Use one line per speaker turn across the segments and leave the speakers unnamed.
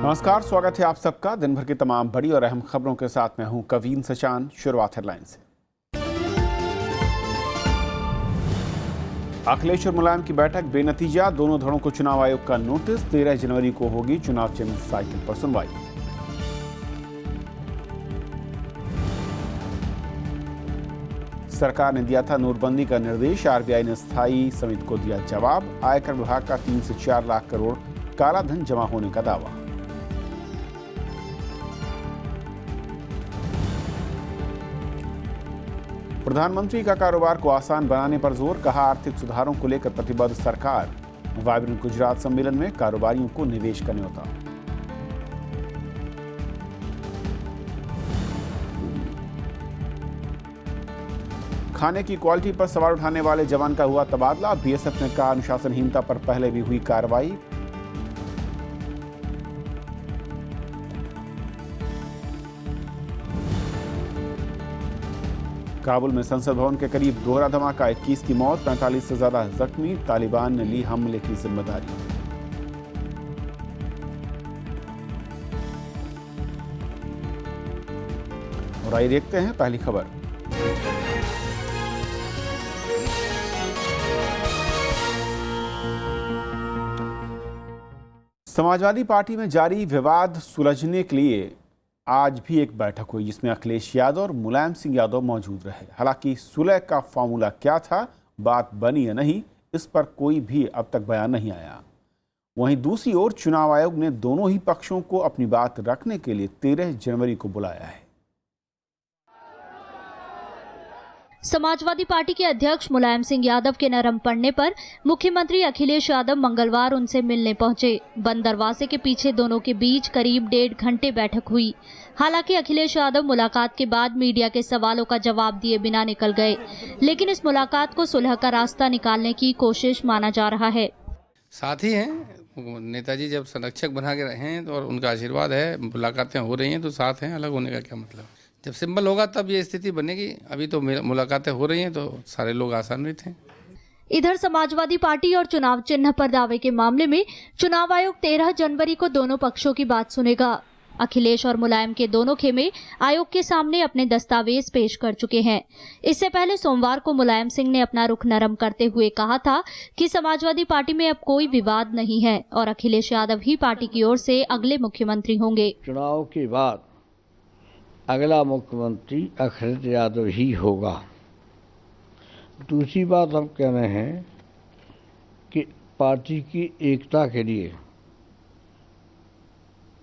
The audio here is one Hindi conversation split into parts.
नमस्कार, स्वागत है आप सबका दिन भर की तमाम बड़ी और अहम खबरों के साथ मैं हूं कवीन सचान। शुरुआत हेडलाइन से। अखिलेश और मुलायम की बैठक बेनतीजा, दोनों धड़ों को चुनाव आयोग का नोटिस। 13 जनवरी को होगी चुनाव चिन्ह साइकिल पर सुनवाई। सरकार ने दिया था नोटबंदी का निर्देश, आरबीआई ने स्थायी समिति को दिया जवाब। आयकर विभाग का 3 से 4 लाख करोड़ काला धन जमा होने का दावा। प्रधानमंत्री का कारोबार को आसान बनाने पर जोर, कहा आर्थिक सुधारों को लेकर प्रतिबद्ध सरकार। वाइब्रेंट गुजरात सम्मेलन में कारोबारियों को निवेश का न्योता। खाने की क्वालिटी पर सवाल उठाने वाले जवान का हुआ तबादला। बीएसएफ ने कहा अनुशासनहीनता पर पहले भी हुई कार्रवाई। काबुल में संसद भवन के करीब दोहरा धमाका, 21 की मौत, 45 से ज्यादा जख्मी। तालिबान ने ली हमले की जिम्मेदारी। और आइए देखते हैं पहली खबर। समाजवादी पार्टी में जारी विवाद सुलझने के लिए आज भी एक बैठक हुई, जिसमें अखिलेश यादव और मुलायम सिंह यादव मौजूद रहे। हालांकि सुलह का फॉर्मूला क्या था, बात बनी या नहीं, इस पर कोई भी अब तक बयान नहीं आया। वहीं दूसरी ओर चुनाव आयोग ने दोनों ही पक्षों को अपनी बात रखने के लिए 13 जनवरी को बुलाया है।
समाजवादी पार्टी के अध्यक्ष मुलायम सिंह यादव के नरम पड़ने पर मुख्यमंत्री अखिलेश यादव मंगलवार उनसे मिलने पहुंचे। बंद दरवाजे के पीछे दोनों के बीच करीब 1.5 घंटे बैठक हुई। हालांकि अखिलेश यादव मुलाकात के बाद मीडिया के सवालों का जवाब दिए बिना निकल गए, लेकिन इस मुलाकात को सुलह का रास्ता निकालने की कोशिश माना जा रहा है।
साथी हैं, नेताजी जब संरक्षक बना के रहे हैं तो और उनका आशीर्वाद है, मुलाकातें हो रही हैं तो साथ हैं, अलग होने का क्या मतलब। जब सिंबल होगा तब ये स्थिति बनेगी। अभी तो मुलाकातें हो रही हैं तो सारे लोग आशान्वित हैं।
इधर समाजवादी पार्टी और चुनाव चिन्ह पर दावे के मामले में चुनाव आयोग 13 जनवरी को दोनों पक्षों की बात सुनेगा। अखिलेश और मुलायम के दोनों खेमे आयोग के सामने अपने दस्तावेज पेश कर चुके हैं। इससे पहले सोमवार को मुलायम सिंह ने अपना रुख नरम करते हुए कहा था कि समाजवादी पार्टी में अब कोई विवाद नहीं है और अखिलेश यादव ही पार्टी की ओर से अगले मुख्यमंत्री होंगे।
चुनाव के बाद अगला मुख्यमंत्री अखिलेश यादव ही होगा। दूसरी बात हम कह रहे हैं कि पार्टी की एकता के लिए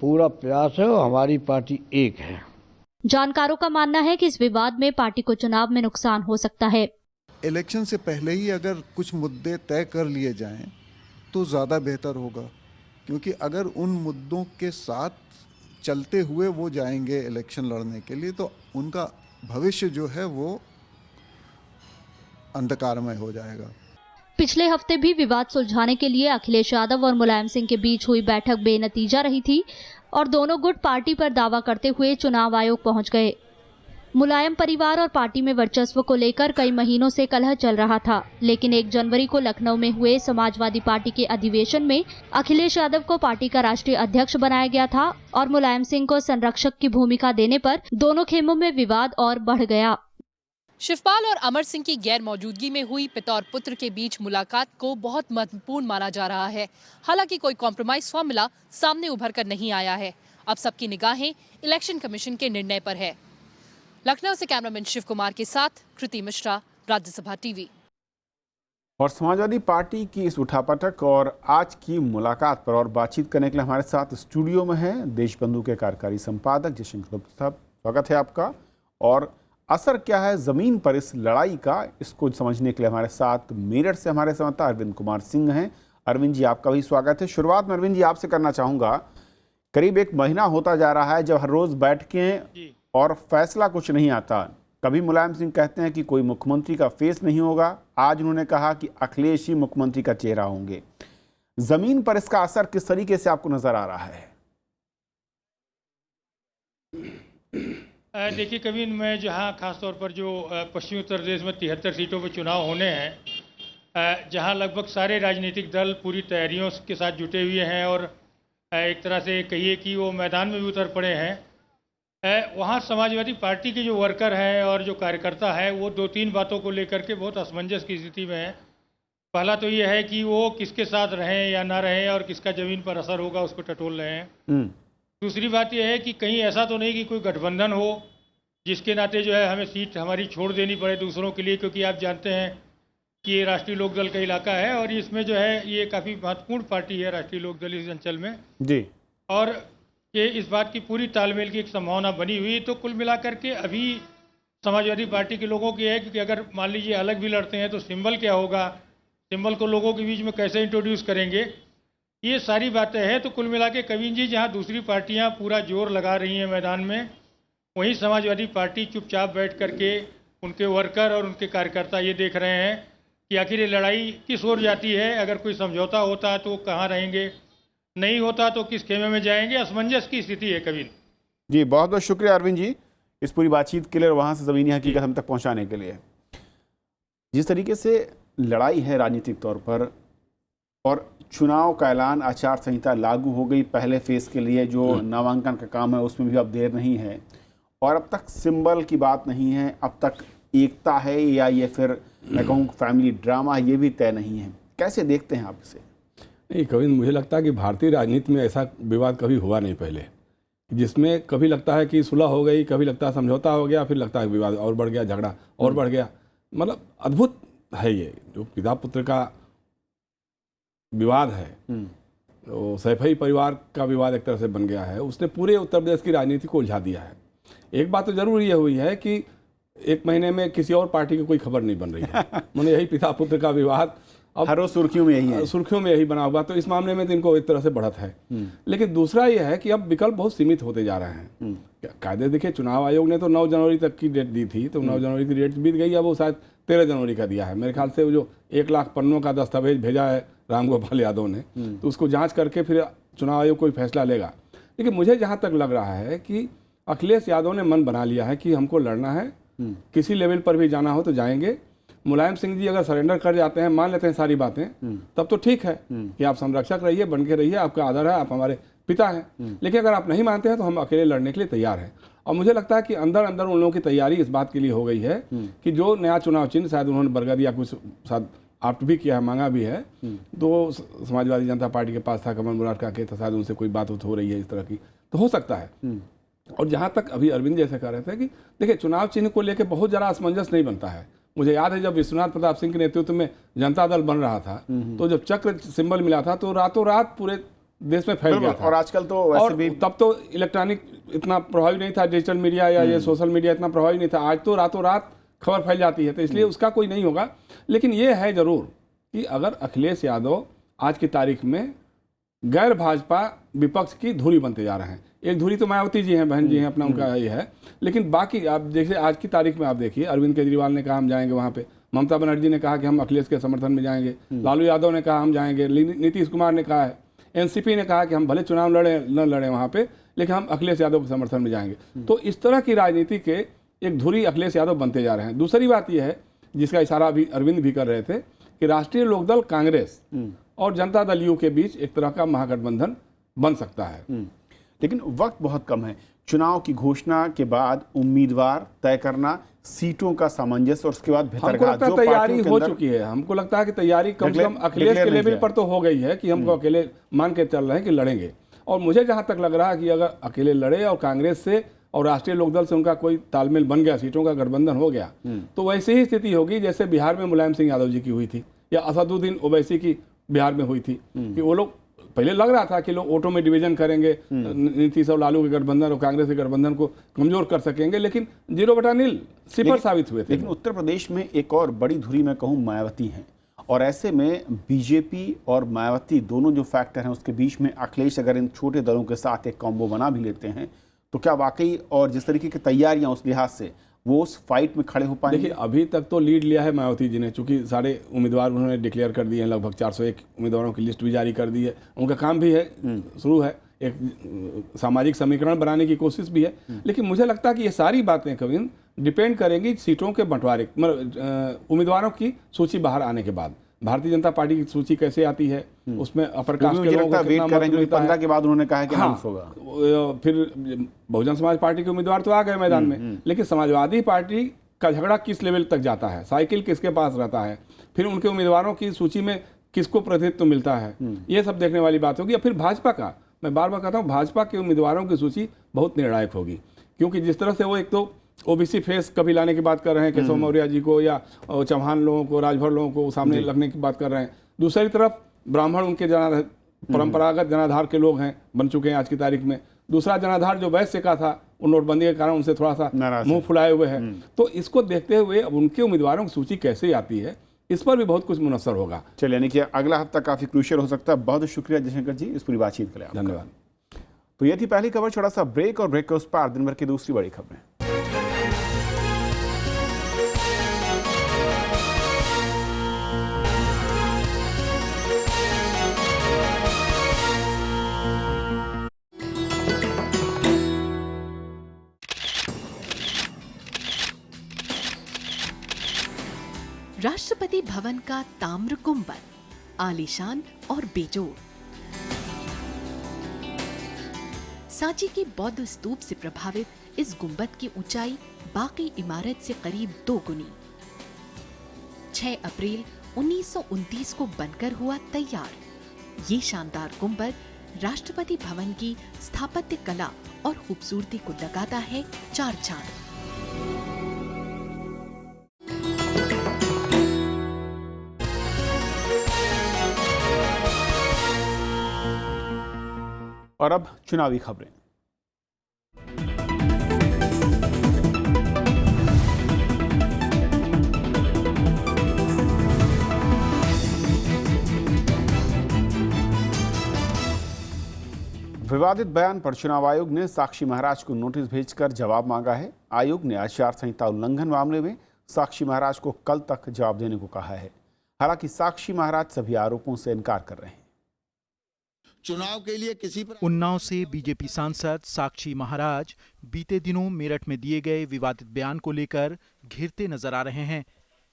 पूरा प्रयास है और हमारी पार्टी एक है।
जानकारों का मानना है कि इस विवाद में पार्टी को चुनाव में नुकसान हो सकता है।
इलेक्शन से पहले ही अगर कुछ मुद्दे तय कर लिए जाएं तो ज़्यादा बेहतर होगा, क्योंकि अगर उन मुद्दों के साथ चलते हुए वो जाएंगे इलेक्शन लड़ने के लिए तो उनका भविष्य जो है वो अंधकारमय हो जाएगा।
पिछले हफ्ते भी विवाद सुलझाने के लिए अखिलेश यादव और मुलायम सिंह के बीच हुई बैठक बेनतीजा रही थी और दोनों गुट पार्टी पर दावा करते हुए चुनाव आयोग पहुंच गए। मुलायम परिवार और पार्टी में वर्चस्व को लेकर कई महीनों से कलह चल रहा था, लेकिन 1 जनवरी को लखनऊ में हुए समाजवादी पार्टी के अधिवेशन में अखिलेश यादव को पार्टी का राष्ट्रीय अध्यक्ष बनाया गया था और मुलायम सिंह को संरक्षक की भूमिका देने पर दोनों खेमों में विवाद और बढ़ गया।
शिवपाल और अमर सिंह की गैर मौजूदगी में हुई पिता और पुत्र के बीच मुलाकात को बहुत महत्वपूर्ण माना जा रहा है। हालांकि कोई कॉम्प्रोमाइज फॉर्मूला सामने उभर कर नहीं आया है। अब सबकी निगाहें इलेक्शन कमीशन के निर्णय पर है। लखनऊ से कैमरामैन शिव कुमार के साथ कृति मिश्रा, राज्यसभा टीवी।
और समाजवादी पार्टी की इस उठापटक और आज की मुलाकात पर और बातचीत करने के लिए हमारे साथ स्टूडियो में है देशबंधु के कार्यकारी संपादक जयशंकर गुप्ता साहब, स्वागत है आपका। और असर क्या है जमीन पर इस लड़ाई का, इसको समझने के लिए हमारे साथ मेरठ से हमारे संवाददाता अरविंद कुमार सिंह हैं। अरविंद जी, आपका भी स्वागत है। शुरुआत में अरविंद जी आपसे करना चाहूँगा, करीब 1 महीना होता जा रहा है जब हर रोज़ बैठकें और फैसला कुछ नहीं आता। कभी मुलायम सिंह कहते हैं कि कोई मुख्यमंत्री का फेस नहीं होगा, आज उन्होंने कहा कि अखिलेश ही मुख्यमंत्री का चेहरा होंगे। जमीन पर इसका असर किस तरीके से आपको नजर आ रहा है?
देखिए कभी मैं जहां खासतौर पर जो पश्चिमी उत्तर प्रदेश में 73 सीटों पर चुनाव होने हैं, जहां लगभग सारे राजनीतिक दल पूरी तैयारियों के साथ जुटे हुए हैं और एक तरह से कहिए कि वो मैदान में भी उतर पड़े हैं। वहाँ समाजवादी पार्टी के जो वर्कर हैं और जो कार्यकर्ता है वो दो तीन बातों को लेकर के बहुत असमंजस की स्थिति में है। पहला तो ये है कि वो किसके साथ रहें या ना रहें और किसका ज़मीन पर असर होगा उसको टटोल रहे हैं। दूसरी बात यह है कि कहीं ऐसा तो नहीं कि कोई गठबंधन हो जिसके नाते जो है हमें सीट हमारी छोड़ देनी पड़े दूसरों के लिए, क्योंकि आप जानते हैं कि ये राष्ट्रीय लोकदल का इलाका है और इसमें जो है ये काफ़ी महत्वपूर्ण पार्टी है राष्ट्रीय लोकदल इस अंचल में
जी।
और ये इस बात की पूरी तालमेल की एक संभावना बनी हुई। तो कुल मिलाकर के अभी समाजवादी पार्टी के लोगों की है कि अगर मान लीजिए अलग भी लड़ते हैं तो सिंबल क्या होगा, सिंबल को लोगों के बीच में कैसे इंट्रोड्यूस करेंगे, ये सारी बातें हैं। तो कुल मिला के कविन जी जहाँ दूसरी पार्टियाँ पूरा जोर लगा रही हैं मैदान में, वहीं समाजवादी पार्टी चुपचाप बैठ करके उनके वर्कर और उनके कार्यकर्ता ये देख रहे हैं कि आखिर ये लड़ाई किस ओर जाती है। अगर कोई समझौता होता तो कहाँ रहेंगे, नहीं होता तो किस खेमे में जाएंगे। असमंजस की स्थिति है कविन
जी। बहुत बहुत शुक्रिया अरविंद जी इस पूरी बातचीत के लिए और वहाँ से ज़मीनी हकीकत हम तक पहुँचाने के लिए। जिस तरीके से लड़ाई है राजनीतिक तौर पर और चुनाव का ऐलान, आचार संहिता लागू हो गई पहले फेज के लिए, जो नामांकन का काम है उसमें भी अब देर नहीं है और अब तक सिंबल की बात नहीं है, अब तक एकता है या ये फिर मैं कहूँ फैमिली ड्रामा है, ये भी तय नहीं है। कैसे देखते हैं आप इसे?
नहीं कभी मुझे लगता है कि भारतीय राजनीति में ऐसा विवाद कभी हुआ नहीं पहले, जिसमें कभी लगता है कि सुलह हो गई, कभी लगता है समझौता हो गया, फिर लगता है विवाद और बढ़ गया, झगड़ा और बढ़ गया। मतलब अद्भुत है ये जो पिता पुत्र का विवाद है, तो सैफई परिवार का विवाद एक तरह से बन गया है, उसने पूरे उत्तर प्रदेश की राजनीति को उलझा दिया है। एक बात तो जरूर ये हुई है कि एक महीने में किसी और पार्टी की कोई खबर नहीं बन रही है। मैंने यही पिता पुत्र का विवाद अब
हर रोज सुर्खियों में यही है,
सुर्खियों में यही बना हुआ, तो इस मामले में तो इनको एक तरह से बढ़त है। लेकिन दूसरा ये है कि अब विकल्प बहुत सीमित होते जा रहे हैं। कायदे देखिए, चुनाव आयोग ने तो 9 जनवरी तक की डेट दी थी, तो 9 जनवरी की डेट बीत गई, अब वो शायद 13 जनवरी का दिया है मेरे ख्याल से। वो जो 1 लाख पन्नों का दस्तावेज भेजा है रामगोपाल यादव ने, तो उसको जांच करके फिर चुनाव आयोग कोई फैसला लेगा। लेकिन मुझे जहाँ तक लग रहा है कि अखिलेश यादव ने मन बना लिया है कि हमको लड़ना है, किसी लेवल पर भी जाना हो तो जाएंगे। मुलायम सिंह जी अगर सरेंडर कर जाते हैं, मान लेते हैं सारी बातें, तब तो ठीक है कि आप संरक्षक रहिए, बन के रहिए, आपका आदर है, आप हमारे पिता हैं। लेकिन अगर आप नहीं मानते हैं तो हम अकेले लड़ने के लिए तैयार हैं। और मुझे लगता है कि अंदर अंदर उन लोगों की तैयारी इस बात के लिए हो गई है कि जो नया चुनाव चिन्ह शायद उन्होंने बरगद या कुछ शायद आप्ट भी किया है, मांगा भी है, तो समाजवादी जनता पार्टी के पास था, कमल मुराद का के था, शायद उनसे कोई बात हो रही है इस तरह की, तो हो सकता है। और जहाँ तक अभी अरविंद जैसे कह रहे थे कि देखिए चुनाव चिन्ह को लेकर बहुत ज़रा असमंजस नहीं बनता है। मुझे याद है जब विश्वनाथ प्रताप सिंह के नेतृत्व में जनता दल बन रहा था, तो जब चक्र सिंबल मिला था तो रातों रात पूरे देश में फैल गया था।
और आजकल तो वैसे भी
तब तो इलेक्ट्रॉनिक इतना प्रभावी नहीं था, डिजिटल मीडिया या ये सोशल मीडिया इतना प्रभावी नहीं था। आज तो रातों रात खबर फैल जाती है, तो इसलिए उसका कोई नहीं होगा। लेकिन ये है जरूर कि अगर अखिलेश यादव आज की तारीख में गैर भाजपा विपक्ष की धुरी बनते जा रहे हैं, एक धुरी तो मायावती जी हैं, बहन जी हैं, अपना उनका ये है, लेकिन बाकी आप जैसे आज की तारीख में आप देखिए, अरविंद केजरीवाल ने कहा हम जाएंगे वहाँ पे, ममता बनर्जी ने कहा कि हम अखिलेश के समर्थन में जाएंगे, लालू यादव ने कहा हम जाएंगे, नीतीश कुमार ने कहा है, एनसीपी ने कहा कि हम भले चुनाव न लड़े वहाँ पे, लेकिन हम अखिलेश यादव के समर्थन में जाएंगे। तो इस तरह की राजनीति के एक धुरी अखिलेश यादव बनते जा रहे हैं। दूसरी बात यह है जिसका इशारा अभी अरविंद भी कर रहे थे कि राष्ट्रीय लोकदल कांग्रेस और जनता दल यू के बीच एक तरह का महागठबंधन बन सकता है।
लेकिन वक्त बहुत कम है। चुनाव की घोषणा के बाद उम्मीदवार तय करना, सीटों का सामंजस्य और उसके बाद
हमको लगता है तैयारी हो चुकी है। हमको लगता है कि तैयारी कम से कम अखिलेश के लेवल पर तो हो गई है कि हमको अकेले मान के चल रहे हैं कि लड़ेंगे। और मुझे जहां तक लग रहा है कि अगर अकेले लड़े और कांग्रेस से और राष्ट्रीय लोकदल से उनका कोई तालमेल बन गया, सीटों का गठबंधन हो गया, तो वैसी ही स्थिति होगी जैसे बिहार में मुलायम सिंह यादव जी की हुई थी या असदुद्दीन ओवैसी की बिहार में हुई थी, कि वो लोग पहले लग रहा था कि लोग वोटों में डिवीजन करेंगे, नीतीश और लालू के गठबंधन और कांग्रेस के गठबंधन को कमजोर कर सकेंगे, लेकिन 0/0 सिफर साबित हुए थे।
लेकिन उत्तर प्रदेश में एक और बड़ी धुरी मैं कहूँ मायावती है, और ऐसे में बीजेपी और मायावती दोनों जो फैक्टर हैं उसके बीच में अखिलेश अगर इन छोटे दलों के साथ एक कॉम्बो बना भी लेते हैं तो क्या वाकई, और जिस तरीके की तैयारियां उस लिहाज से, वो उस फाइट में खड़े हो पाएंगे?
देखिए अभी तक तो लीड लिया है मायावती जी ने, चूंकि सारे उम्मीदवार उन्होंने डिक्लेयर कर दिए हैं, लगभग 401 उम्मीदवारों की लिस्ट भी जारी कर दी है, उनका काम भी है शुरू है, एक सामाजिक समीकरण बनाने की कोशिश भी है। लेकिन मुझे लगता है कि ये सारी बातें कभी डिपेंड करेंगी सीटों के बंटवारे, उम्मीदवारों की सूची बाहर आने के बाद। भारतीय जनता पार्टी की सूची कैसे आती है, उसमें अपर
क्योंकि
कास्ट
मुझे
के लोगों
लगता
को
है
कितना
वेट कर रहे
मत
हैं, क्योंकि
मिलता
15
है।
के बाद उन्होंने कहा कि
हाँ,
अनाउंस होगा।
फिर बहुजन समाज पार्टी के उम्मीदवार तो आ गए मैदान में, लेकिन समाजवादी पार्टी का झगड़ा किस लेवल तक जाता है, साइकिल किसके पास रहता है, फिर उनके उम्मीदवारों की सूची में किसको प्रतिनिधित्व मिलता है, ये सब देखने वाली बात होगी। या फिर भाजपा का, मैं बार बार कहता हूँ, भाजपा के उम्मीदवारों की सूची बहुत निर्णायक होगी, क्योंकि जिस तरह से वो एक तो ओबीसी फेस कभी लाने की बात कर रहे हैं, केशव मौर्य जी को या चौहान लोगों को, राजभर लोगों को सामने लगने की बात कर रहे हैं। दूसरी तरफ ब्राह्मण उनके परंपरागत जनाधार के लोग हैं, बन चुके हैं आज की तारीख में। दूसरा जनाधार जो वैश्य का था, वो नोटबंदी के कारण उनसे थोड़ा सा मुंह फुलाए हुए है। तो इसको देखते हुए अब उनके उम्मीदवारों की सूची कैसे आती है, इस पर भी बहुत कुछ मुनस्सर होगा।
चलिए, यानी कि अगला हफ्ता काफी क्रूशियल हो सकता है। बहुत शुक्रिया जयशंकर जी इस पूरी बातचीत के लिए।
धन्यवाद।
तो ये थी पहली खबर। छोटा सा ब्रेक, और ब्रेक के उस पार दिन भर की दूसरी बड़ी खबरें।
राष्ट्रपति भवन का ताम्र गुंबद आलीशान और बेजोड़। सांची के बौद्ध स्तूप से प्रभावित इस गुंबद की ऊंचाई बाकी इमारत से करीब 2 गुनी। 6 अप्रैल 1929 को बनकर हुआ तैयार। ये शानदार गुंबद राष्ट्रपति भवन की स्थापत्य कला और खूबसूरती को लगाता है 4 चांद।
और अब चुनावी खबरें। विवादित बयान पर चुनाव आयोग ने साक्षी महाराज को नोटिस भेजकर जवाब मांगा है। आयोग ने आचार संहिता उल्लंघन मामले में साक्षी महाराज को कल तक जवाब देने को कहा है। हालांकि साक्षी महाराज सभी आरोपों से इनकार कर रहे हैं।
चुनाव के लिए किसी पर
उन्नाव से बीजेपी सांसद साक्षी महाराज बीते दिनों मेरठ में दिए गए विवादित बयान को लेकर घिरते नजर आ रहे हैं।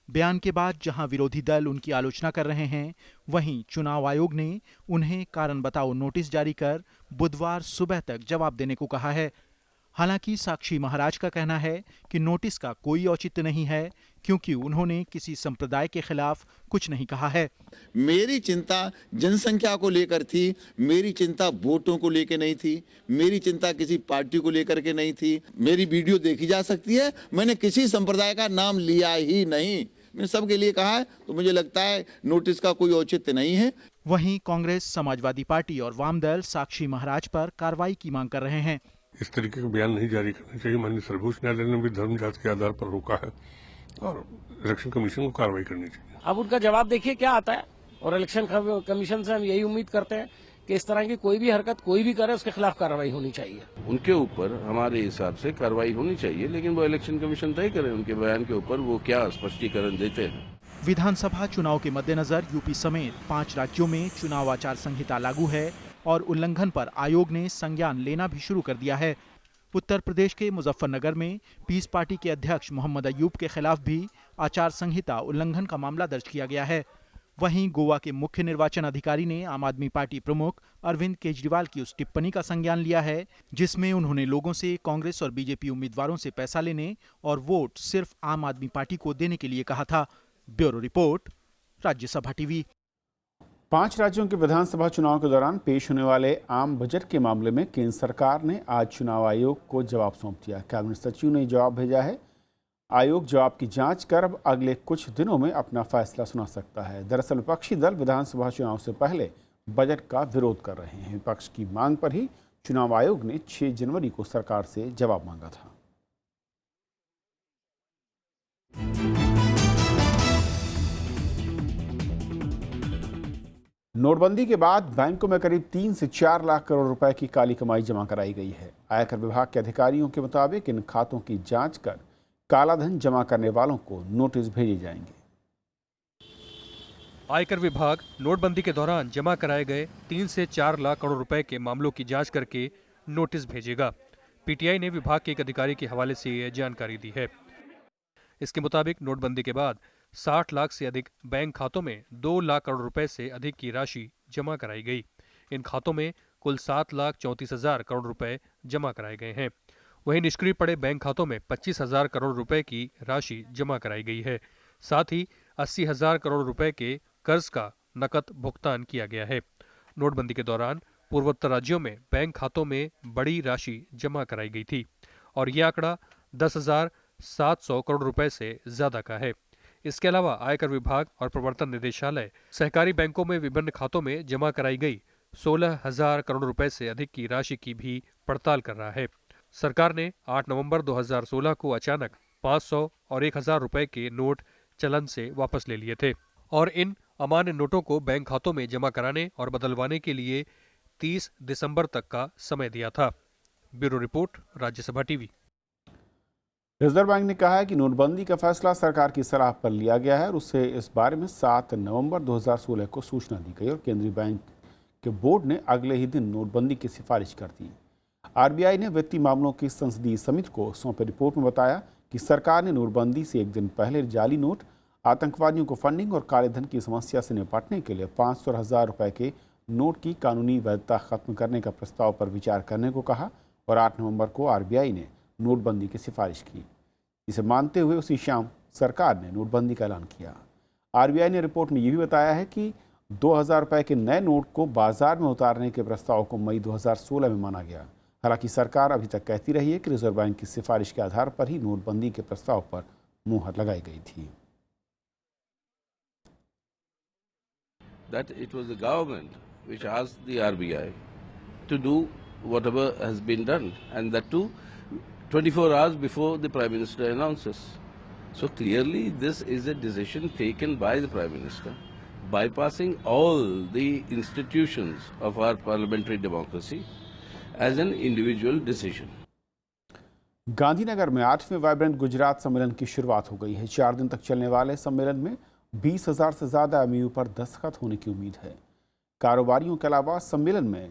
बयान के बाद जहां विरोधी दल उनकी आलोचना कर रहे हैं, वहीं चुनाव आयोग ने उन्हें कारण बताओ नोटिस जारी कर बुधवार सुबह तक जवाब देने को कहा है। हालांकि साक्षी महाराज का कहना है कि नोटिस का कोई औचित्य नहीं है, क्योंकि उन्होंने किसी संप्रदाय के खिलाफ कुछ नहीं कहा है।
मेरी चिंता जनसंख्या को लेकर थी, मेरी चिंता वोटों को लेकर नहीं थी, मेरी चिंता किसी पार्टी को लेकर के नहीं थी। मेरी वीडियो देखी जा सकती है, मैंने किसी संप्रदाय का नाम लिया ही नहीं, मैंने सबके लिए कहा है। तो मुझे लगता है नोटिस का कोई औचित्य नहीं है।
वहीं कांग्रेस, समाजवादी पार्टी और वाम दल साक्षी महाराज पर कार्रवाई की मांग कर रहे हैं।
इस तरीके का बयान नहीं जारी करना चाहिए। माननीय सर्वोच्च न्यायालय ने भी धर्म जाति के आधार पर रोका है और इलेक्शन कमीशन को कार्रवाई करनी चाहिए।
अब उनका जवाब देखिए क्या आता है, और इलेक्शन कमीशन से हम यही उम्मीद करते हैं कि इस तरह की कोई भी हरकत कोई भी करे उसके खिलाफ कार्रवाई होनी चाहिए।
उनके ऊपर हमारे हिसाब से कार्रवाई होनी चाहिए, लेकिन वो इलेक्शन कमीशन तय करें उनके बयान के ऊपर वो क्या स्पष्टीकरण देते हैं।
विधानसभा चुनाव के मद्देनजर यूपी समेत 5 राज्यों में चुनाव आचार संहिता लागू है और उल्लंघन पर आयोग ने संज्ञान लेना भी शुरू कर दिया है। उत्तर प्रदेश के मुजफ्फरनगर में पीस पार्टी के अध्यक्ष मोहम्मद अयूब के खिलाफ भी आचार संहिता उल्लंघन का मामला दर्ज किया गया है। वहीं गोवा के मुख्य निर्वाचन अधिकारी ने आम आदमी पार्टी प्रमुख अरविंद केजरीवाल की उस टिप्पणी का संज्ञान लिया है जिसमें उन्होंने लोगों से कांग्रेस और बीजेपी उम्मीदवारों से पैसा लेने और वोट सिर्फ आम आदमी पार्टी को देने के लिए कहा था। Bureau report, Rajya Sabha TV.
5 राज्यों के विधानसभा चुनाव के दौरान पेश होने वाले आम बजट के मामले में केंद्र सरकार ने आज चुनाव आयोग को जवाब सौंप दिया। कैबिनेट सचिव ने जवाब भेजा है। आयोग जवाब की जांच कर अब अगले कुछ दिनों में अपना फैसला सुना सकता है। दरअसल विपक्षी दल विधानसभा चुनाव से पहले बजट का विरोध कर रहे हैं। विपक्ष की मांग पर ही चुनाव आयोग ने 6 जनवरी को सरकार से जवाब मांगा था। नोटबंदी के बाद बैंकों में करीब 3 से 4 लाख करोड़ रुपए की काली कमाई जमा कराई गई है। आयकर विभाग के अधिकारियों के मुताबिक इन खातों की जांच कर कालाधन जमा करने वालों को नोटिस भेजे जाएंगे।
आयकर विभाग नोटबंदी के दौरान जमा कराए गए 3 से 4 लाख करोड़ रुपए के मामलों की जांच करके नोटिस भेजेगा। पीटीआई ने विभाग के एक अधिकारी के हवाले से यह जानकारी दी है। इसके मुताबिक नोटबंदी के बाद 60 लाख से अधिक बैंक खातों में 2 लाख करोड़ रुपए से अधिक की राशि जमा कराई गई। इन खातों में कुल 7,34,000 करोड़ रुपए जमा कराए गए हैं। वहीं निष्क्रिय पड़े बैंक खातों में 25,000 करोड़ रुपए की राशि जमा कराई गई है। साथ ही 80,000 करोड़ रुपए के कर्ज का नकद भुगतान किया गया है। नोटबंदी के दौरान पूर्वोत्तर राज्यों में बैंक खातों में बड़ी राशि जमा कराई गई थी और यह आंकड़ा 10,700 करोड़ रुपए से ज्यादा का है। इसके अलावा आयकर विभाग और प्रवर्तन निदेशालय सहकारी बैंकों में विभिन्न खातों में जमा कराई गई 16,000 करोड़ रुपए से अधिक की राशि की भी पड़ताल कर रहा है। सरकार ने 8 नवंबर 2016 को अचानक 500 और 1,000 रुपए के नोट चलन से वापस ले लिए थे और इन अमान्य नोटों को बैंक खातों में जमा कराने और बदलवाने के लिए 30 दिसंबर तक का समय दिया था। Bureau report, Rajya Sabha TV.
Reserve bank ने कहा है कि नोटबंदी का फैसला सरकार की सलाह पर लिया गया है और उससे इस बारे में 7 नवंबर 2016 को सूचना दी गई और केंद्रीय बैंक के बोर्ड ने अगले ही दिन नोटबंदी की सिफारिश कर दी। आरबीआई ने वित्तीय मामलों की संसदीय समिति को सौंपे रिपोर्ट में बताया कि सरकार ने नोटबंदी से एक दिन पहले जाली नोट, आतंकवादियों को फंडिंग और काले धन की समस्या से निपटने के लिए 500 और 1,000 रुपए के नोट की कानूनी वैधता खत्म करने का प्रस्ताव पर विचार करने को कहा और 8 नवंबर को आरबीआई ने नोटबंदी की सिफारिश की। इसे मानते हुए उसी शाम सरकार ने नोटबंदी का ऐलान किया। आरबीआई ने रिपोर्ट में यह भी बताया है कि 2,000 रुपए के नए नोट को बाजार में उतारने के प्रस्ताव को मई 2016 में माना गया। हालांकि सरकार अभी तक कहती रही है कि रिजर्व बैंक की सिफारिश के आधार पर ही नोटबंदी के प्रस्ताव पर मुहर लगाई गई थी।
That it was the government which asked the RBI to do whatever has been done, and that too 24 hours before the Prime Minister announces. So clearly this is a decision taken by the Prime Minister, bypassing all the institutions of our parliamentary democracy as an individual decision.
Gandhinagar में 8वें वाइब्रेंट गुजरात सम्मेलन की शुरुआत हो गई है। 4 दिन तक चलने वाले सम्मेलन में 20,000 से ज़्यादा एमओयू पर दस्तखत होने की उम्मीद है। कारोबारियों के अलावा सम्मेलन में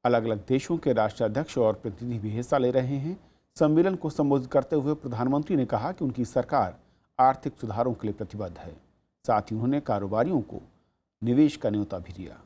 अलग अलग देशों के राष्ट्राध्यक्ष और प्रतिनिधि भी हिस्सा ले रहे हैं। सम्मेलन को संबोधित करते हुए प्रधानमंत्री ने कहा कि उनकी सरकार आर्थिक सुधारों के लिए प्रतिबद्ध है। साथ ही उन्होंने कारोबारियों को निवेश का न्योता भी दिया।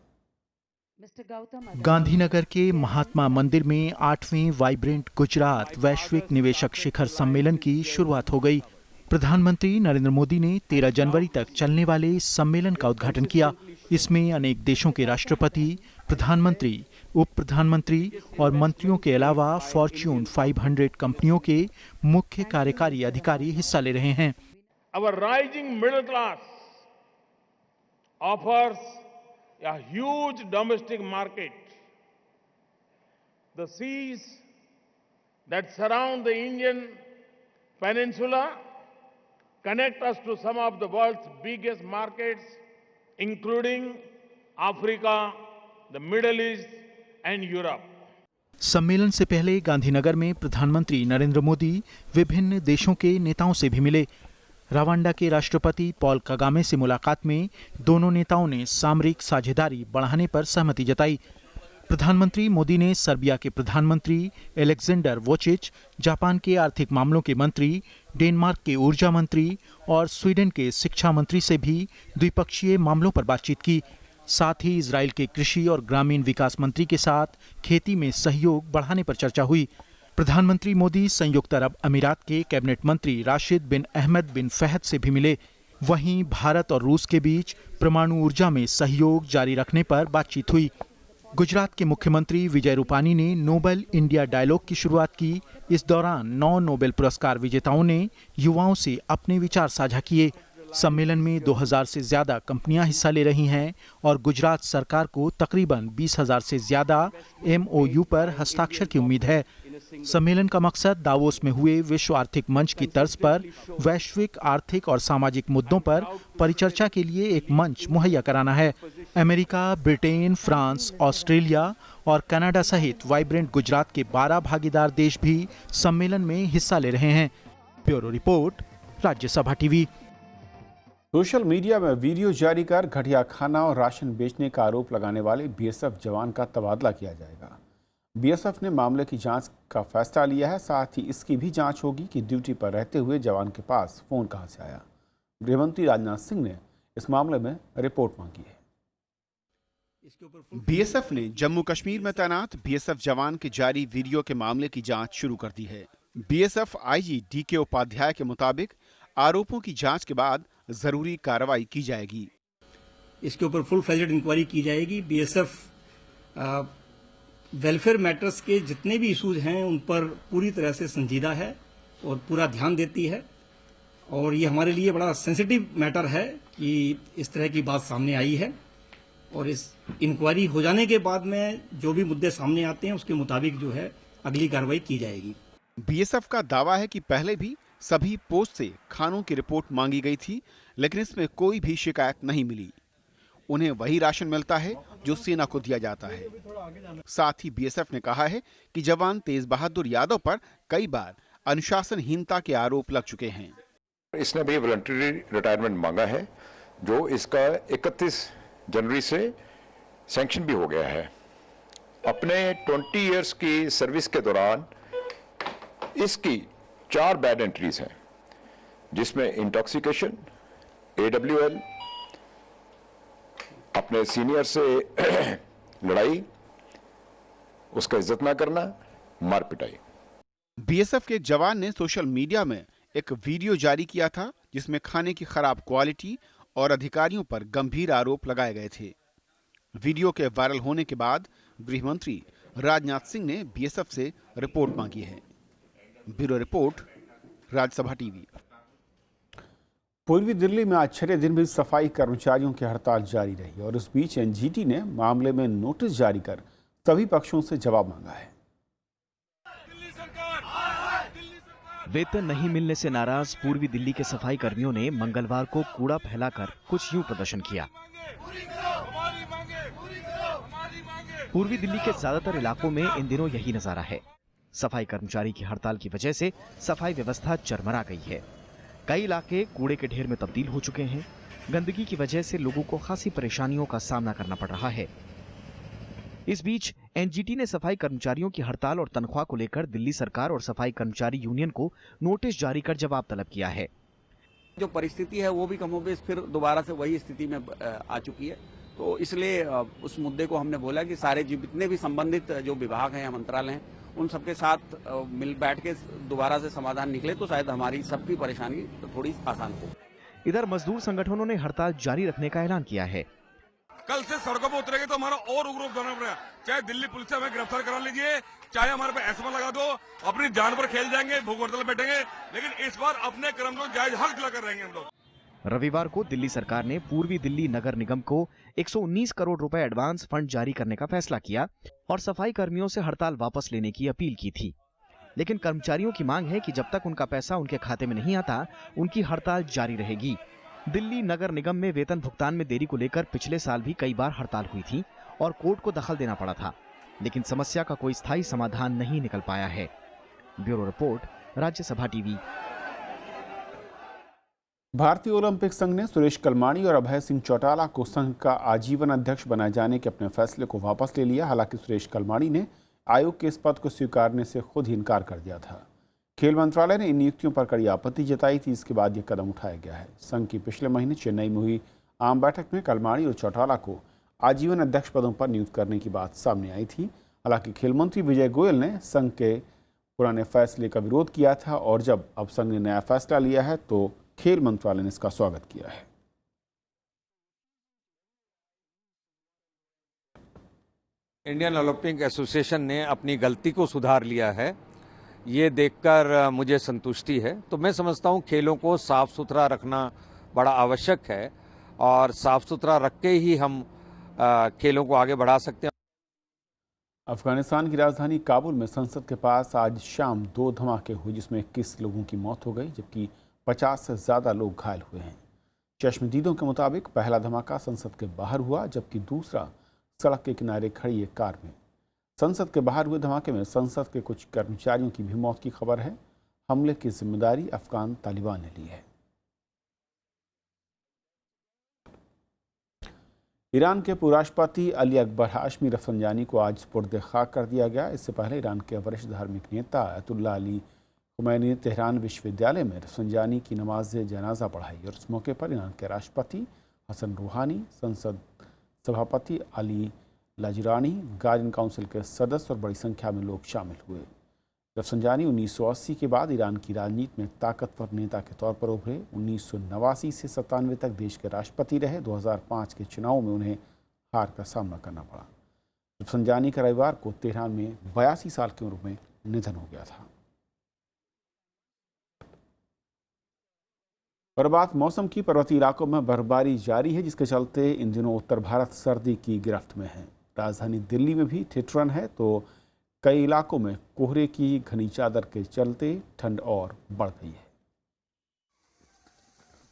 गांधीनगर के महात्मा मंदिर में 8वें वाइब्रेंट गुजरात वैश्विक निवेशक शिखर सम्मेलन की शुरुआत हो गई। प्रधानमंत्री नरेंद्र मोदी ने 13 जनवरी तक चलने वाले इस सम्मेलन का उद्घाटन किया। इसमें अनेक देशों के राष्ट्रपति, प्रधानमंत्री, उप प्रधानमंत्री और मंत्रियों के अलावा फॉर्च्यून 500 कंपनियों के मुख्य कार्यकारी अधिकारी हिस्सा ले रहे हैं।
Our rising middle class offers a huge domestic market. The seas that surround the Indian peninsula connect us to some of the world's biggest markets, including Africa, the Middle East and Europe.
सम्मेलन से पहले गांधीनगर में प्रधानमंत्री नरेंद्र मोदी विभिन्न देशों के नेताओं से भी मिले। रवांडा के राष्ट्रपति पॉल कगामे से मुलाकात में दोनों नेताओं ने सामरिक साझेदारी बढ़ाने पर सहमति जताई। प्रधानमंत्री मोदी ने सर्बिया के प्रधानमंत्री एलेक्जेंडर वोचिच, जापान के आर्थिक मामलों के मंत्री, डेनमार्क के ऊर्जा मंत्री और स्वीडन के शिक्षा मंत्री से भी द्विपक्षीय मामलों पर बातचीत की। साथ ही इजराइल के कृषि और ग्रामीण विकास मंत्री के साथ खेती में सहयोग बढ़ाने पर चर्चा हुई। प्रधानमंत्री मोदी संयुक्त अरब अमीरात के कैबिनेट मंत्री राशिद बिन अहमद बिन फहद से भी मिले। वहीं भारत और रूस के बीच परमाणु ऊर्जा में सहयोग जारी रखने पर बातचीत हुई। गुजरात के मुख्यमंत्री विजय रूपानी ने नोबेल इंडिया डायलॉग की शुरुआत की। इस दौरान 9 नोबेल पुरस्कार विजेताओं ने युवाओं से अपने विचार साझा किए। सम्मेलन में 2000 से ज्यादा कंपनियां हिस्सा ले रही हैं और गुजरात सरकार को तकरीबन 20,000 से ज्यादा एमओयू पर हस्ताक्षर की उम्मीद है। सम्मेलन का मकसद दावोस में हुए विश्व आर्थिक मंच की तर्ज पर वैश्विक आर्थिक और सामाजिक मुद्दों पर परिचर्चा के लिए एक मंच मुहैया कराना है। अमेरिका, ब्रिटेन, फ्रांस, ऑस्ट्रेलिया और कनाडा सहित वाइब्रेंट गुजरात के 12 भागीदार देश भी सम्मेलन में हिस्सा ले रहे हैं। Bureau report, Rajya Sabha TV.
Social media में वीडियो जारी कर घटिया खाना और राशन बेचने का आरोप लगाने वाले बीएसएफ जवान का तबादला किया जाएगा। बीएसएफ ने मामले की जांच का फैसला लिया है। साथ ही इसकी भी जांच होगी कि ड्यूटी पर रहते हुए जवान के पास फोन कहां से आया। गृहमंत्री राजनाथ सिंह ने इस मामले में रिपोर्ट मांगी है।
बीएसएफ ने जम्मू कश्मीर में तैनात बीएसएफ जवान के जारी वीडियो के मामले की जांच शुरू कर दी है। बीएसएफ आईजी डीके उपाध्याय के मुताबिक आरोपों की जांच के बाद जरूरी कार्रवाई की जाएगी।
इसके ऊपर फुल फ्लेजेड इंक्वायरी की जाएगी। बीएसएफ वेलफेयर मैटर्स के जितने भी इश्यूज हैं उन पर पूरी तरह से संजीदा है और पूरा ध्यान देती है, और ये हमारे लिए बड़ा सेंसिटिव मैटर है कि इस तरह की बात सामने आई है, और इस इंक्वायरी हो जाने के बाद में जो भी मुद्दे सामने आते हैं उसके मुताबिक जो है अगली कार्रवाई की जाएगी।
बीएसएफ का दावा है कि पहले भी सभी पोस्ट से खानों की रिपोर्ट मांगी गई थी, लेकिन इसमें कोई भी शिकायत नहीं मिली। उन्हें वही राशन मिलता है जो सेना को दिया जाता है। साथ ही बीएसएफ ने कहा है कि जवान तेज बहादुर यादव पर कई बार अनुशासनहीनता के आरोप लग चुके हैं।
इसने भी वॉलंटरी रिटायरमेंट मांगा है, जो इसका 31 जनवरी से सैंक्शन भी हो गया है। अपने 20 इयर्स की सर्विस के दौरान इसकी 4 बैड एंट्रीज हैं, जिसमें इंटॉक्सिकेशन, AWL, अपने सीनियर से लड़ाई, उसका इज्जत ना करना, मार पिटाई।
बीएसएफ के जवान ने सोशल मीडिया में एक वीडियो जारी किया था जिसमें खाने की खराब क्वालिटी और अधिकारियों पर गंभीर आरोप लगाए गए थे। वीडियो के वायरल होने के बाद गृह मंत्री राजनाथ सिंह ने बीएसएफ से रिपोर्ट मांगी है। Bureau report, Rajya Sabha TV.
पूर्वी दिल्ली में आज छठे दिन भी सफाई कर्मचारियों की हड़ताल जारी रही और इस बीच एनजीटी ने मामले में नोटिस जारी कर सभी पक्षों से जवाब मांगा है।
वेतन नहीं मिलने से नाराज पूर्वी दिल्ली के सफाई कर्मियों ने मंगलवार को कूड़ा फैलाकर कुछ यूं प्रदर्शन किया। पूर्वी दिल्ली के ज्यादातर इलाकों में इन दिनों यही नजारा है। सफाई कर्मचारी की हड़ताल की वजह से सफाई व्यवस्था चरमरा गई है। कई इलाके कूड़े के ढेर में तब्दील हो चुके हैं। गंदगी की वजह से लोगों को खासी परेशानियों का सामना करना पड़ रहा है। इस बीच एनजीटी ने सफाई कर्मचारियों की हड़ताल और तनख्वाह को लेकर दिल्ली सरकार और सफाई कर्मचारी यूनियन को नोटिस जारी कर जवाब तलब किया है।
जो परिस्थिति है वो भी कमोबेश फिर दोबारा से वही स्थिति में आ चुकी है, तो इसलिए उस मुद्दे को हमने बोला कि सारे जितने भी संबंधित जो विभाग हैं या मंत्रालय हैं उन सबके साथ मिल बैठ के दोबारा से समाधान निकले तो शायद हमारी सबकी परेशानी थोड़ी आसान हो।
इधर मजदूर संगठनों ने हड़ताल जारी रखने का ऐलान किया है।
कल से सड़कों पर उतरेंगे तो हमारा और उग्र करना पड़ेगा। चाहे दिल्ली पुलिस से हमें गिरफ्तार करा लीजिए, चाहे हमारे पे एसमा लगा दो, अपनी जान पर खेल जाएंगे, भूख हड़ताल बैठेंगे, लेकिन इस बार अपने कर्मचारियों जायज हक दिलाकर रहेंगे हम लोग।
रविवार को दिल्ली सरकार ने पूर्वी दिल्ली नगर निगम को 119 करोड़ रुपए एडवांस फंड जारी करने का फैसला किया और सफाई कर्मियों से हड़ताल वापस लेने की अपील की थी। लेकिन कर्मचारियों की मांग है कि जब तक उनका पैसा उनके खाते में नहीं आता, उनकी हड़ताल जारी रहेगी। दिल्ली नगर निगम में वेतन भुगतान में देरी को लेकर पिछले साल भी कई बार हड़ताल हुई थी और कोर्ट को दखल देना पड़ा था, लेकिन समस्या का कोई स्थायी समाधान नहीं निकल पाया है। Bureau report, Rajya Sabha TV.
भारतीय ओलंपिक संघ ने सुरेश कलमाड़ी और अभय सिंह चौटाला को संघ का आजीवन अध्यक्ष बनाए जाने के अपने फैसले को वापस ले लिया। हालांकि सुरेश कलमाड़ी ने आयोग के इस पद को स्वीकारने से खुद ही इनकार कर दिया था। खेल मंत्रालय ने इन नियुक्तियों पर कड़ी आपत्ति जताई थी, इसके बाद यह कदम उठाया गया है। संघ की पिछले महीने चेन्नई में हुई आम बैठक में कलमाड़ी और चौटाला को आजीवन अध्यक्ष पदों पर नियुक्त करने की बात सामने आई थी। हालांकि खेल मंत्री विजय गोयल ने संघ के पुराने फैसले का विरोध किया था और जब अब संघ ने नया फैसला लिया है तो खेल मंत्रालय ने इसका स्वागत किया है।
इंडियन ओलंपिक एसोसिएशन ने अपनी गलती को सुधार लिया है, ये देखकर मुझे संतुष्टि है। तो मैं समझता हूँ खेलों को साफ सुथरा रखना बड़ा आवश्यक है और साफ सुथरा रख के ही हम खेलों को आगे बढ़ा सकते हैं।
अफगानिस्तान की राजधानी काबुल में संसद के पास आज शाम 2 धमाके हुए, जिसमें 21 लोगों की मौत हो गई जबकि 50 से ज़्यादा लोग घायल हुए हैं। चश्मदीदों के मुताबिक पहला धमाका संसद के बाहर हुआ जबकि दूसरा सड़क के किनारे खड़ी एक कार में। संसद के बाहर हुए धमाके में संसद के कुछ कर्मचारियों की भी मौत की खबर है। हमले की जिम्मेदारी अफगान तालिबान ने ली है। ईरान के पूर्व राष्ट्रपति अली अकबर हाशमी रफसंजानी को आज सुपुर्द खाक कर दिया गया। इससे पहले ईरान के वरिष्ठ धार्मिक नेता अयतुल्ला अली खुमैनी ने तेहरान विश्वविद्यालय में रफसंजानी की नमाज जनाजा पढ़ाई और इस मौके पर ईरान के राष्ट्रपति हसन रूहानी, संसद सभापति अली लाजरानी, गार्जियन काउंसिल के सदस्य और बड़ी संख्या में लोग शामिल हुए। रफसंजानी 1980 के बाद ईरान की राजनीति में ताकतवर नेता के तौर पर उभरे। 1989 से 97 तक देश के राष्ट्रपति रहे। 2005 के चुनाव में उन्हें हार का सामना करना पड़ा। रफसंजानी का रविवार को तेहरान में 82 साल की उम्र में निधन हो गया था। और बात मौसम की, पर्वतीय इलाकों में बर्फबारी जारी है, जिसके चलते इन दिनों उत्तर भारत सर्दी की गिरफ्त में है। राजधानी दिल्ली में भी ठिठुरन है तो कई इलाकों में कोहरे की घनी चादर के चलते ठंड और बढ़ गई है।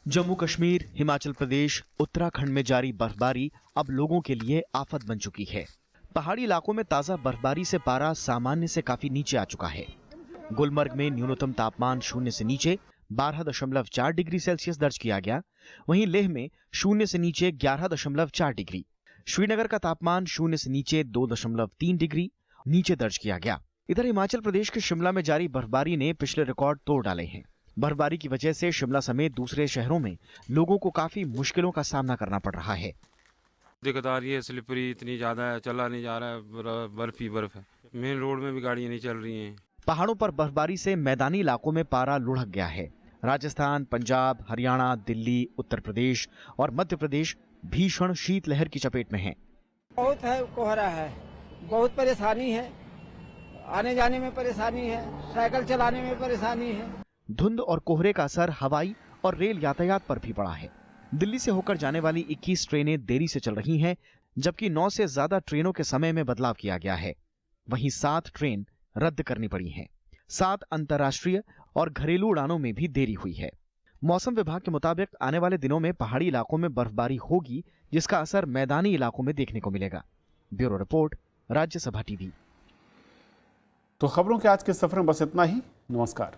जम्मू कश्मीर, हिमाचल प्रदेश, उत्तराखंड में जारी बर्फबारी अब लोगों के लिए आफत बन चुकी है। पहाड़ी इलाकों में ताजा बर्फबारी से पारा सामान्य से काफी नीचे आ चुका है। गुलमर्ग में न्यूनतम तापमान 0 से नीचे 12.4 डिग्री सेल्सियस दर्ज किया गया। वहीं लेह में 0 से नीचे 11.4 डिग्री, श्रीनगर का तापमान 0 से नीचे 2.3 डिग्री नीचे दर्ज किया गया। इधर हिमाचल प्रदेश के शिमला में जारी बर्फबारी ने पिछले रिकॉर्ड तोड़ डाले हैं। बर्फबारी की वजह से शिमला समेत दूसरे शहरों में लोगों को काफी मुश्किलों का सामना करना पड़ रहा है।
दिक्कत आ रही है, स्लिपरी इतनी ज्यादा है, चला नहीं जा रहा है, बर्फ ही बर्फ है। मेन रोड में भी गाड़ियां नहीं चल रही हैं।
पहाड़ों पर बर्फबारी से मैदानी इलाकों में पारा लुढ़क गया है। राजस्थान, पंजाब, हरियाणा, दिल्ली, उत्तर प्रदेश और मध्य प्रदेश भीषण शीतलहर की चपेट में हैं।
बहुत है, कोहरा है, बहुत परेशानी है, आने जाने में परेशानी है, साइकिल चलाने में परेशानी है।
धुंध और कोहरे का असर हवाई और रेल यातायात पर भी पड़ा है। दिल्ली से होकर जाने वाली 21 ट्रेनें देरी से चल रही हैं, जबकि 9 से ज्यादा ट्रेनों के समय में बदलाव किया गया है। वहीं 7 ट्रेन रद्द करनी पड़ी हैं। 7 अंतर्राष्ट्रीय और घरेलू उड़ानों में भी देरी हुई है। मौसम विभाग के मुताबिक आने वाले दिनों में पहाड़ी इलाकों में बर्फबारी होगी, जिसका असर मैदानी इलाकों में देखने को मिलेगा। Bureau report, Rajya Sabha TV.
तो खबरों के आज के सफर में बस इतना ही। नमस्कार।